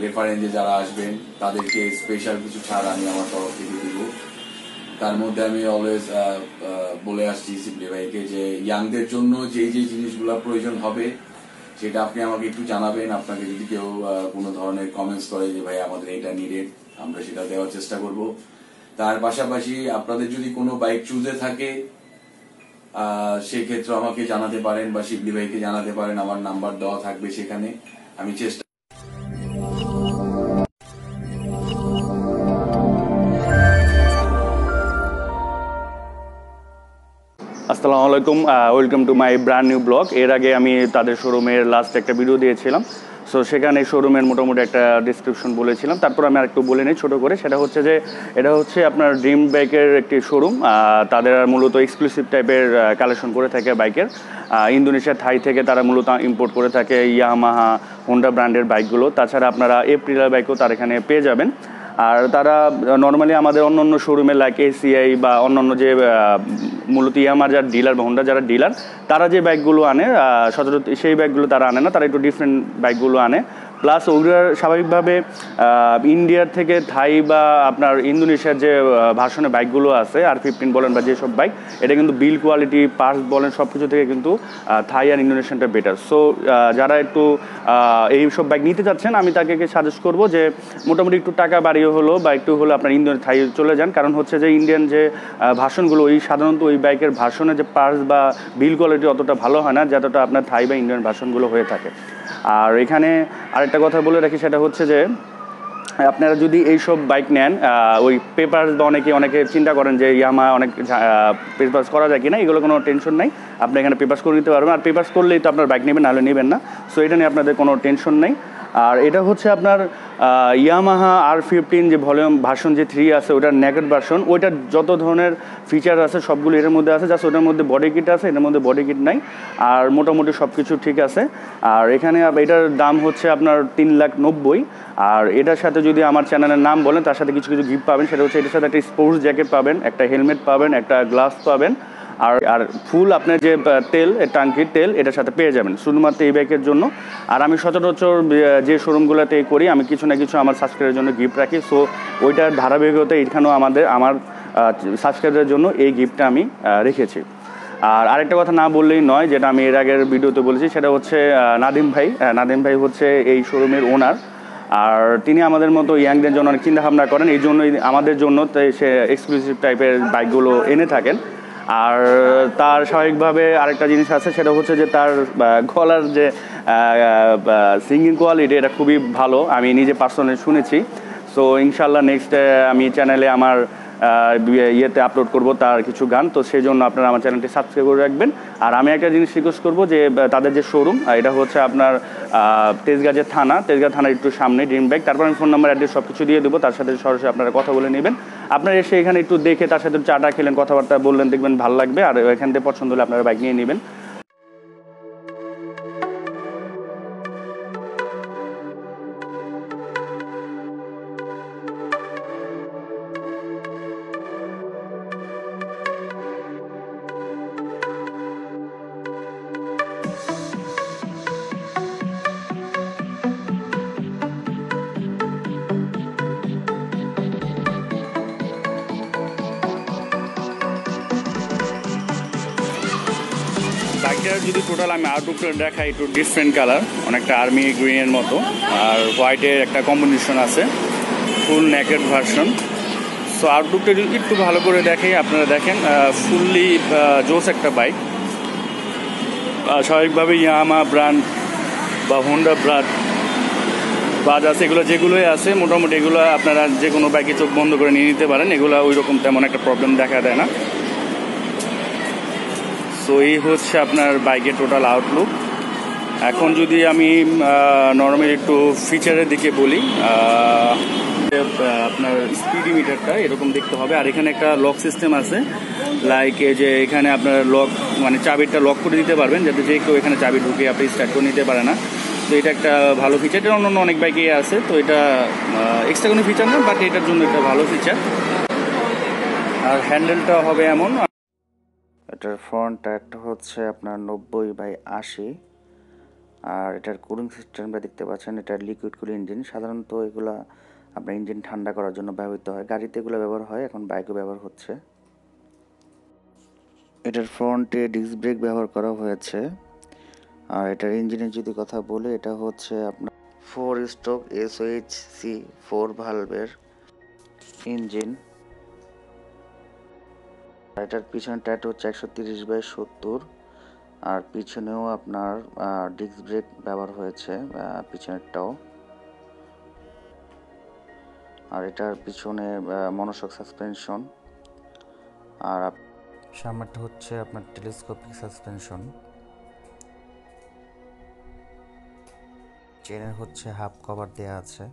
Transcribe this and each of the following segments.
রেফারেন্সে যারা আসবেন তাদেরকে স্পেশাল কিছু ছাড় আমি আমার তরফ থেকে দিব। তার মধ্যে আমি অলওয়েজ বলে আসছি সিপ্লি ভাইকে যে ইয়াংদের জন্য যে যে জিনিসগুলো প্রয়োজন হবে সেটা আপনি আমাকে একটু জানাবেন। আপনাকে যদি কেউ কোনো ধরনের কমেন্টস করে যে ভাই আমাদের এটা নিডেড, আমরা সেটা দেওয়ার চেষ্টা করব। তার পাশাপাশি আপনাদের যদি কোনো বাইক চুজে থাকে সেক্ষেত্রে আমাকে জানাতে পারেন বা শিবলি ভাইকে জানাতে পারেন, আমার নাম্বার দেওয়া থাকবে সেখানে। আমি চেষ্টা আসসালামু আলাইকুম, welcome to my brand new blog. এর আগে আমি তাদের শোরুমের লাস্ট একটা ভিডিও দিয়েছিলাম, সো সেখানে শোরুমের মোটামুটি একটা ডিসক্রিপশন বলেছিলাম। তারপর আমি আরেকটু বলে নিই ছোটো করে, সেটা হচ্ছে যে এটা হচ্ছে আপনার ড্রিম বাইকের একটি শোরুম। তাদের মূলত এক্সক্লুসিভ টাইপের কালেকশন করে থাকে বাইকের। ইন্দোনেশিয়া, থাই থেকে তারা মূলত ইম্পোর্ট করে থাকে ইয়ামাহা, হোন্ডা ব্র্যান্ডের বাইকগুলো। তাছাড়া আপনারা এপ্রিলার বাইকও তার এখানে পেয়ে যাবেন। আর তারা নর্মালি আমাদের অন্য অন্য শোরুমে লাইক এসিআই বা অন্য অন্য যে মূলত ইয়ামার যারা ডিলার বা হোন্ডা যারা ডিলার, তারা যে বাইকগুলো আনে সচরাচর সেই বাইকগুলো তারা আনে না, তারা একটু ডিফারেন্ট বাইকগুলো আনে। প্লাস ওগুলোর স্বাভাবিকভাবে ইন্ডিয়ার থেকে থাই বা আপনার ইন্দোনেশিয়ার যে ভার্সনের বাইকগুলো আছে R15 বলেন বা যেসব বাইক, এটা কিন্তু বিল কোয়ালিটি, পার্টস বলেন সব কিছু থেকে কিন্তু থাই আর ইন্দোনেশিয়ানটা বেটার। সো যারা একটু এই সব বাইক নিতে চাচ্ছেন, আমি তাকে সাজেস্ট করবো যে মোটামুটি একটু টাকা বাড়িয়ে হলো বা একটু হলো আপনার ইন্ডিয়ান থাই চলে যান। কারণ হচ্ছে যে ইন্ডিয়ান যে ভার্সনগুলো, ওই সাধারণত ওই বাইকের ভার্সনের যে পার্টস বা বিল কোয়ালিটি অতটা ভালো হয় না যতটা আপনার থাই বা ইন্ডিয়ান ভার্সনগুলো হয়ে থাকে। আর এখানে আরেকটা কথা বলে রাখি, সেটা হচ্ছে যে আপনারা যদি এইসব বাইক নেন, ওই পেপারস বা অনেকে চিন্তা করেন যে ইয়ামা অনেক পেপার্স করা যায় কিনা, এগুলো কোনো টেনশন নাই। আপনি এখানে পেপার্স করে নিতে পারবেন। আর পেপার্স করলেই তো আপনার বাইক নেবেন, নাহলে নেবেন না। সো এটা নিয়ে আপনাদের কোনো টেনশন নেই। আর এটা হচ্ছে আপনার ইয়ামাহা R15 যে ভলিউম ভার্সন যে 3 আছে, ওটার নেকেড ভার্সন। ওইটার যত ধরনের ফিচার আছে সবগুলো এটার মধ্যে আছে, জাস্ট ওটার মধ্যে বডি কিট আছে, এটার মধ্যে বডি কিট নাই। আর মোটামুটি সব কিছু ঠিক আছে। আর এখানে এটার দাম হচ্ছে আপনার 3,90,000। আর এটার সাথে যদি আমার চ্যানেলের নাম বলেন, তার সাথে কিছু কিছু গিফট পাবেন। সেটা হচ্ছে এটার সাথে একটা স্পোর্টস জ্যাকেট পাবেন, একটা হেলমেট পাবেন, একটা গ্লাভস পাবেন, আর ফুল আপনার যে তেল, টাঙ্কির তেল এটার সাথে পেয়ে যাবেন শুধুমাত্র এই বাইকের জন্য। আর আমি সচরাচর যে শোরুমগুলোতে করি, আমি কিছু না কিছু আমার সাবস্ক্রাইবের জন্য গিফট রাখি। সো ওইটার ধারাবাহিকতা এখানেও আমার সাবস্ক্রাইবের জন্য এই গিফটটা আমি রেখেছি। আর আরেকটা কথা না বললেই নয়, যেটা আমি এর আগের ভিডিওতে বলেছি, সেটা হচ্ছে নাদিম ভাই হচ্ছে এই শোরুমের ওনার। আর তিনি আমাদের মতো ইয়াংদের জন্য অনেক চিন্তাভাবনা করেন, এই জন্যই আমাদের জন্য সে এক্সক্লুসিভ টাইপের বাইকগুলো এনে থাকেন। আর তার স্বাভাবিকভাবে আরেকটা জিনিস আছে, সেটা হচ্ছে যে তার গলার যে সিঙ্গিং কোয়ালিটি, এটা খুবই ভালো, আমি নিজে পার্সোনালি শুনেছি। সো ইনশাল্লাহ নেক্সট আমি চ্যানেলে আমার ইয়েতে আপলোড করব তার কিছু গান। তো সেই জন্য আপনারা আমার চ্যানেলটি সাবস্ক্রাইব করে রাখবেন। আর আমি একটা জিনিস রিকোয়েস্ট করবো যে তাদের যে শোরুম, এটা হচ্ছে আপনার তেজগাঁ থানার একটু সামনে ড্রিম বাইক। তারপর আমি ফোন নাম্বার, অ্যাড্রেস সব কিছু দিয়ে দেবো, তার সাথে সরাসরি আপনারা কথা বলে নেবেন। আপনারা এসে এখানে একটু দেখে তার সাথে চাটা খেলেন, কথাবার্তা বললেন, দেখবেন ভালো লাগবে। আর এখান থেকে পছন্দ হলে আপনারা বাইক নিয়ে নেবেন। বাইকটার যদি টোটাল আমি আউটলুকটা দেখাই, একটু ডিফারেন্ট কালার, অনেকটা আর্মি গ্রিনের মতো, আর হোয়াইটের একটা কম্বিনেশন আছে, ফুল নেকেড ভার্সন। সো আউটলুকটা যদি একটু ভালো করে দেখে, আপনারা দেখেন ফুললি জোস একটা বাইক। স্বাভাবিকভাবে ইয়ামাহা ব্র্যান্ড বা হোন্ডা ব্র্যান্ড বাজাজ যেগুলোই আছে, মোটামুটি এগুলো আপনারা যে কোনো বাইকে চোখ বন্ধ করে নিয়ে নিতে পারেন। এগুলো ওই রকম তেমন একটা প্রবলেম দেখা দেয় না। তো এই হচ্ছে আপনার বাইকের টোটাল আউটলুক। এখন যদি আমি নর্মালি একটু ফিচারের দিকে বলি, আপনার স্পিডি মিটারটা এরকম দেখতে হবে। আর এখানে একটা লক সিস্টেম আছে, লাইক এই যে এখানে আপনার লক মানে চাবিটা লক করে দিতে পারবেন, যাতে যে কেউ এখানে চাবি ঢুকে আপনি স্টার্ট করে নিতে পারে না। তো এটা একটা ভালো ফিচার, এটা অন্য অনেক বাইকেই আছে। তো এটা এক্সট্রা কোনো ফিচার না, বাট এটার জন্য একটা ভালো ফিচার। আর হ্যান্ডেলটা হবে এমন, এটার ফ্রন্ট টায়ারটা হচ্ছে আপনার 90/80। আর এটার কুলিং সিস্টেমটা দেখতে পাচ্ছেন, এটা লিকুইড কুলিং ইঞ্জিন। সাধারণত এগুলা আপনার ইঞ্জিন ঠান্ডা করার জন্য ব্যবহৃত হয়, গাড়িতে এগুলো ব্যবহার হয়, এখন বাইকও ব্যবহার হচ্ছে। এটার ফ্রন্টে ডিস্ক ব্রেক ব্যবহার করা হয়েছে। আর এটার ইঞ্জিনের যদি কথা বলি, এটা হচ্ছে আপনার 4 স্ট্রোক SOHC 4 ভালভের ইঞ্জিন। এটার পিছনের টায়ারটা হচ্ছে 130/70, আর পিছনেও আপনার ডিস্ক ব্রেক ব্যবহার হয়েছে, পিছনেরটাও। আর এটার পিছনে মনোশক সাসপেনশন, আর সামনেরটা হচ্ছে আপনার টেলিস্কোপিক সাসপেনশন। চেনের হচ্ছে হাফ কভার দেয়া আছে।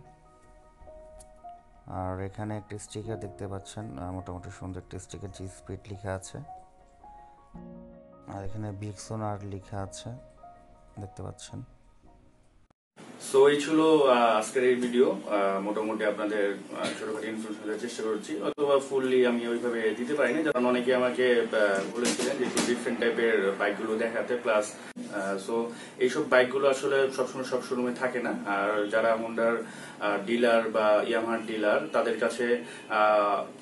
আর এখানে একটি স্টিকার দেখতে পাচ্ছেন, মোটামুটি সুন্দর একটি স্টিকার, জি স্পিড লেখা আছে। আর এখানে বিক্সন আর লেখা আছে, দেখতে পাচ্ছেন। সো এই ছিল আজকের এই ভিডিও। মোটামুটি আপনাদের ছোটখাটো ইনফরমেশন দেওয়ার চেষ্টা করছি, অথবা ফুললি আমি ওইভাবে দিতে পারিনি, কারণ অনেকে আমাকে বলেছিলেন যে একটু ডিফারেন্ট টাইপের বাইকগুলো দেখাতে। প্লাস সো এইসব বাইকগুলো আসলে সবসময় সব শোরুমে থাকে না, আর যারা হোন্ডার ডিলার বা ইয়ামাহার ডিলার, তাদের কাছে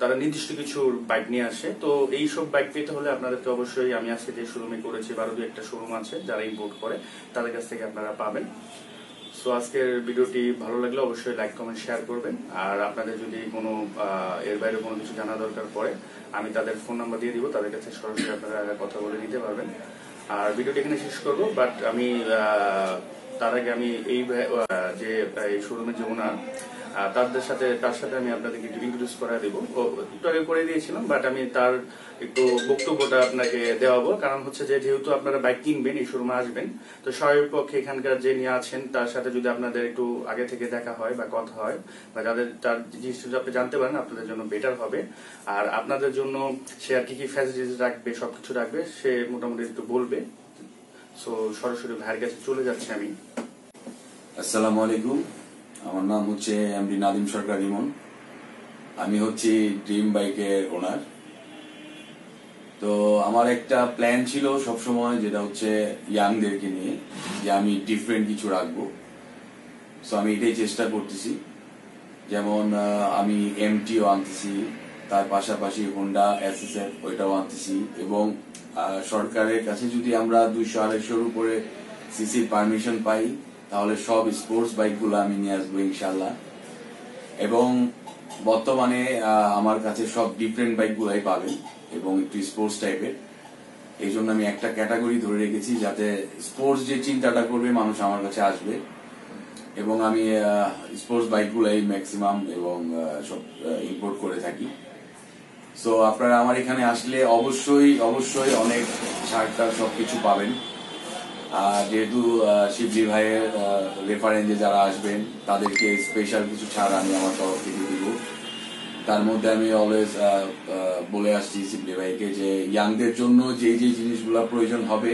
তারা নির্দিষ্ট কিছু বাইক নিয়ে আসে। তো এইসব বাইক পেতে হলে আপনাদেরকে অবশ্যই আমি আজকে যে শোরুমে করেছি, 12 একটা শোরুম আছে যারা ইম্পোর্ট করে, তাদের কাছ থেকে আপনারা পাবেন। সো আজকের ভিডিওটি ভালো লাগলে অবশ্যই লাইক কমেন্ট শেয়ার করবেন। আর আপনাদের যদি কোনো এর বাইরে কোনো কিছু জানা দরকার পড়ে, আমি তাদের ফোন নাম্বার দিয়ে দিব, তাদের কাছে সরাসরি আপনারা কথা বলে নিতে পারবেন। আর ভিডিওটি এখানে শেষ করব, বাট আমি তার আগে আমি এই যে এই শোরুমের যে ওনার, তার সাথে আমি আপনাদেরকে একটু ইন্ট্রোডিউস করা দেবো। একটু আগে করে দিয়েছিলাম, বাট আমি তার একটু বক্তব্যটা আপনাকে দেওয়াবো। কারণ হচ্ছে যে যেহেতু আপনারা বাইক কিনবেন, এই শোরুমে আসবেন, তো স্বাভাবিক পক্ষে এখানকার যে নিয়ে আছেন তার সাথে যদি আপনাদের একটু আগে থেকে দেখা হয় বা কথা হয়, বা যাদের তার জিনিসটা আপনি জানতে পারেন, আপনাদের জন্য বেটার হবে। আর আপনাদের জন্য সে আর কি কি ফ্যাসিলিটিস রাখবে, সবকিছু রাখবে, সে মোটামুটি একটু বলবে। সো সরাসরি ভাইয়ের কাছে চলে যাচ্ছি আমি। আসসালামু আলাইকুম, আমার নাম হচ্ছে এমডি নাদিম সরকার ইমন। আমি হচ্ছি ড্রিম বাইকের ওনার। তো আমার একটা প্ল্যান ছিল সবসময়, যেটা হচ্ছে ইয়াংদেরকে নিয়ে, যে আমি ডিফারেন্ট কিছু রাখবো। সো আমি এটাই চেষ্টা করতেছি। যেমন আমি এমটিও আনতেছি, তার পাশাপাশি হোন্ডা SSF ওইটাও আনতেছি, এবং সরকারের কাছে যদি আমরা 200-250 উপরে সিসির পারমিশন পাই, তাহলে সব স্পোর্টস বাইকগুলো আমি নিয়ে আসবো ইনশাল্লাহ। এবং বর্তমানে আমার কাছে সব ডিফারেন্ট বাইকগুলাই পাবেন, এবং একটু স্পোর্টস টাইপের। এই জন্য আমি একটা ক্যাটাগরি ধরে রেখেছি, যাতে স্পোর্টস যে চিন্তাটা করবে মানুষ আমার কাছে আসবে। এবং আমি স্পোর্টস বাইকগুলাই ম্যাক্সিমাম এবং সব ইম্পোর্ট করে থাকি। সো আপনারা আমার এখানে আসলে অবশ্যই অবশ্যই অনেক ছাড়টা সবকিছু পাবেন। যেহেতু শিবজি ভাইয়ের রেফারেন্সে যারা আসবেন, তাদেরকে স্পেশাল কিছু ছাড় আমি আমার তরফ থেকে দিব। তার মধ্যে আমি অলওয়েজ বলে আসছি শিবলি ভাইকে, যে ইয়াংদের জন্য যে যে জিনিসগুলো প্রয়োজন হবে,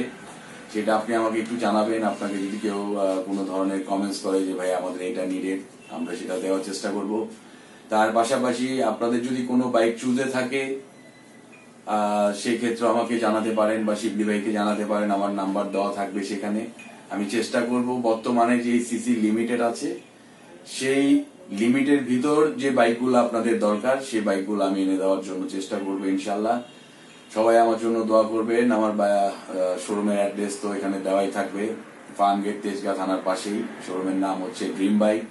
সেটা আপনি আমাকে একটু জানাবেন। আপনাকে যদি কেউ কোনো ধরনের কমেন্টস করে যে ভাই আমাদের এটা নিডেড, আমরা সেটা দেওয়ার চেষ্টা করব। তার পাশাপাশি আপনাদের যদি কোনো বাইক চুজে থাকে, সেক্ষেত্রে আমাকে জানাতে পারেন, বা শিবলি ভাইকে জানাতে পারেন, আমার নাম্বার দেওয়া থাকবে সেখানে। আমি চেষ্টা করব বর্তমানে যে সিসি লিমিটেড আছে, সেই লিমিটের ভিতর যে বাইকগুলো আপনাদের দরকার, সেই বাইকগুলো আমি এনে দেওয়ার জন্য চেষ্টা করবো ইনশাল্লাহ। সবাই আমার জন্য দোয়া করবেন। আমার শোরুমের অ্যাড্রেস তো এখানে দেওয়াই থাকবে, ফার্ম গেট, তেজগাঁ থানার পাশেই। শোরুমের নাম হচ্ছে ড্রিম বাইক।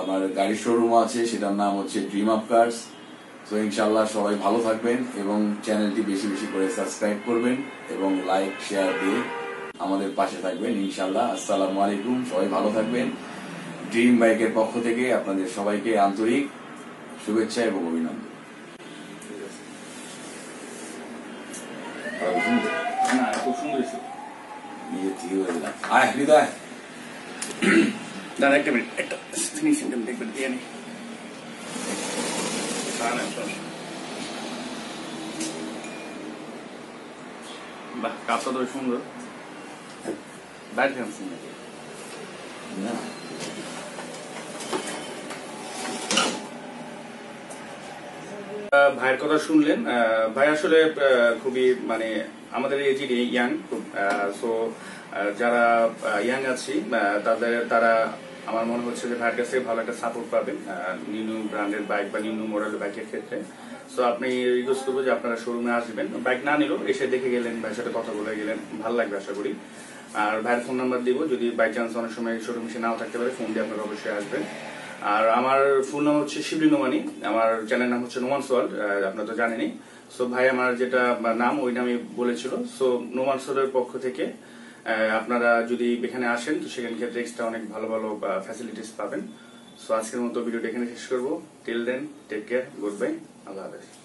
আমার গাড়ির শোরুম আছে, সেটার নাম হচ্ছে ড্রিম আপ কার্স। তো ইনশাল্লাহ সবাই ভালো থাকবেন, এবং চ্যানেলটি বেশি বেশি করে সাবস্ক্রাইব করবেন, এবং লাইক শেয়ার দিয়ে আমাদের পাশে থাকবেন ইনশাল্লাহ। আসসালামু আলাইকুম, সবাই ভালো থাকবেন। ড্রিম বাইকের পক্ষ থেকে আপনাদের সবাইকে আন্তরিক শুভেচ্ছা এবং অভিনন্দন। খুব সুন্দর। নিজের থেকে বলে দিলাম। আয় হৃদয়, দাদা একটা মিনিট, একটা ফিনিশিং দেখবেন দিয়ে নি। বাহ, কাপটা তো সুন্দর। বাইরে থেকে সুন্দর না ভাইয়ের কথা শুনলেন। ভাই আসলে খুবই মানে আমাদের এজই ইয়াং খুব। সো যারা ইয়াং আছি তারা আমার মনে হচ্ছে যে ভাইয়ের কাছে ভালো একটা সাপোর্ট পাবেন নিউ ব্র্যান্ডের বাইক বা নিউ মডেলের বাইকের ক্ষেত্রে। সো আপনি রিকোয়েস্ট করবো যে আপনারা শোরুমে আসবেন, বাইক না নিলেও এসে দেখে গেলেন, ভাইয়ের সাথে কথা বলে গেলেন, ভালো লাগবে আশা করি। আর ভাইয়ের ফোন নাম্বার দিব, যদি বাই চান্স অনেক সময় শোরুম এসে নাও থাকতে পারে, ফোন দিয়ে আপনারা অবশ্যই আসবেন। আর আমার ফুল নাম হচ্ছে শিবলি নোমানি, আমার চ্যানেল নাম হচ্ছে নোমান্স ওয়ার্ল্ড, আপনারা তো জানেনই। সো ভাই আমার যেটা নাম ওই নামই বলেছিল। সো নোমান্স ওয়ার্ল্ডের পক্ষ থেকে আপনারা যদি এখানে আসেন তো সেখানে ক্ষেত্রে এক্সট্রা অনেক ভালো ভালো ফ্যাসিলিটিস পাবেন। সো আজকের মতো ভিডিওটা এখানে শেষ করবো। Till then take care, good bye, আল্লাহ হাফেজ।